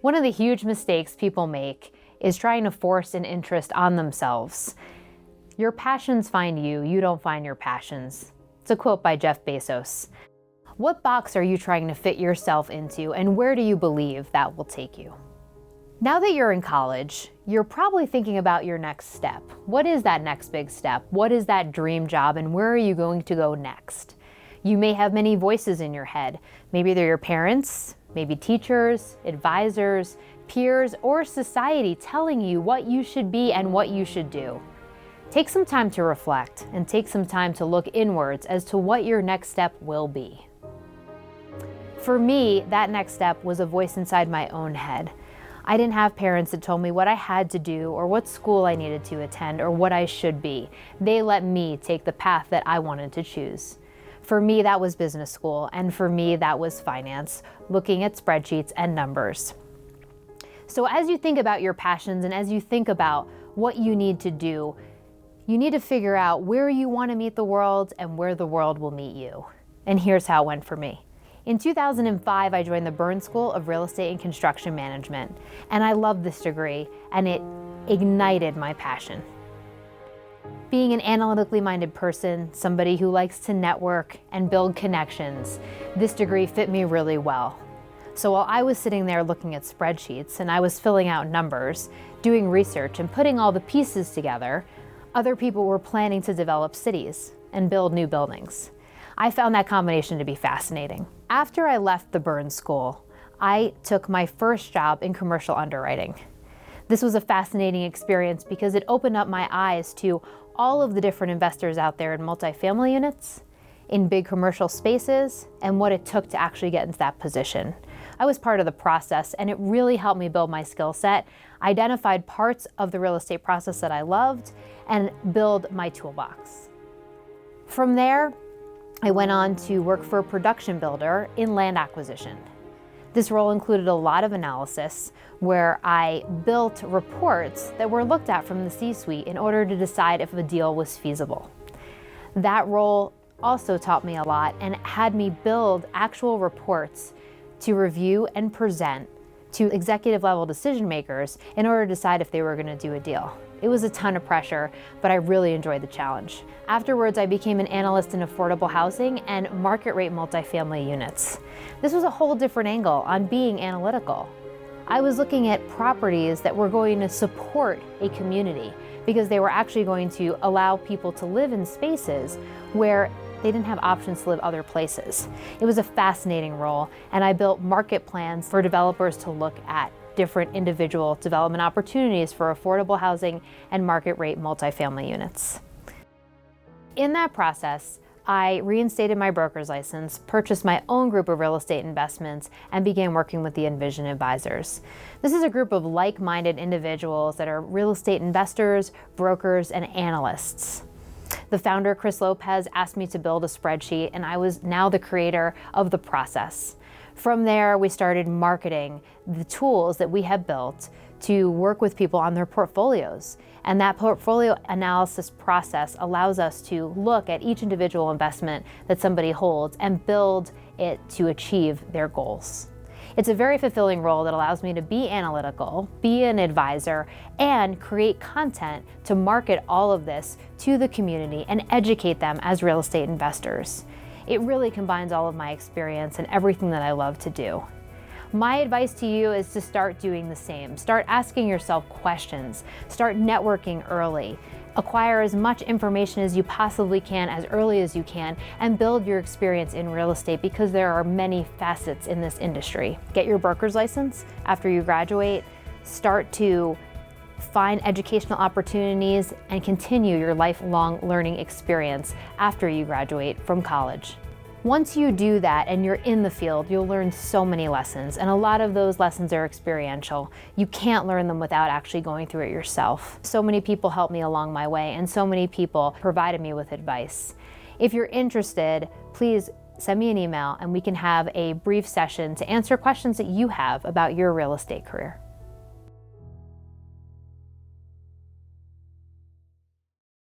One of the huge mistakes people make is trying to force an interest on themselves. Your passions find you, you don't find your passions. It's a quote by Jeff Bezos. What box are you trying to fit yourself into, and where do you believe that will take you? Now that you're in college, you're probably thinking about your next step. What is that next big step? What is that dream job, and where are you going to go next? You may have many voices in your head. Maybe they're your parents, maybe teachers, advisors, peers, or society telling you what you should be and what you should do. Take some time to reflect and take some time to look inwards as to what your next step will be. For me, that next step was a voice inside my own head. I didn't have parents that told me what I had to do or what school I needed to attend or what I should be. They let me take the path that I wanted to choose. For me, that was business school, and for me, that was finance, looking at spreadsheets and numbers. So as you think about your passions and as you think about what you need to do, you need to figure out where you want to meet the world and where the world will meet you. And here's how it went for me. In 2005, I joined the Burns School of Real Estate and Construction Management, and I loved this degree, and it ignited my passion. Being an analytically minded person, somebody who likes to network and build connections, this degree fit me really well. So while I was sitting there looking at spreadsheets and I was filling out numbers, doing research and putting all the pieces together, other people were planning to develop cities and build new buildings. I found that combination to be fascinating. After I left the Burns School, I took my first job in commercial underwriting. This was a fascinating experience because it opened up my eyes to all of the different investors out there in multifamily units, in big commercial spaces, and what it took to actually get into that position. I was part of the process, and it really helped me build my skill set, identified parts of the real estate process that I loved, and build my toolbox. From there, I went on to work for a production builder in land acquisition. This role included a lot of analysis where I built reports that were looked at from the C-suite in order to decide if a deal was feasible. That role also taught me a lot and had me build actual reports to review and present to executive level decision makers in order to decide if they were going to do a deal. It was a ton of pressure, but I really enjoyed the challenge. Afterwards, I became an analyst in affordable housing and market rate multifamily units. This was a whole different angle on being analytical. I was looking at properties that were going to support a community because they were actually going to allow people to live in spaces where they didn't have options to live other places. It was a fascinating role, and I built market plans for developers to look at different individual development opportunities for affordable housing and market rate multifamily units. In that process, I reinstated my broker's license, purchased my own group of real estate investments, and began working with the Envision Advisors. This is a group of like-minded individuals that are real estate investors, brokers, and analysts. The founder, Chris Lopez, asked me to build a spreadsheet, and I was now the creator of the process. From there, we started marketing the tools that we have built to work with people on their portfolios. And that portfolio analysis process allows us to look at each individual investment that somebody holds and build it to achieve their goals. It's a very fulfilling role that allows me to be analytical, be an advisor, and create content to market all of this to the community and educate them as real estate investors. It really combines all of my experience and everything that I love to do. My advice to you is to start doing the same. Start asking yourself questions. Start networking early. Acquire as much information as you possibly can as early as you can and build your experience in real estate because there are many facets in this industry. Get your broker's license after you graduate. Start to find educational opportunities and continue your lifelong learning experience after you graduate from college. Once you do that and you're in the field, you'll learn so many lessons, and a lot of those lessons are experiential. You can't learn them without actually going through it yourself. So many people helped me along my way, and so many people provided me with advice. If you're interested, please send me an email and we can have a brief session to answer questions that you have about your real estate career.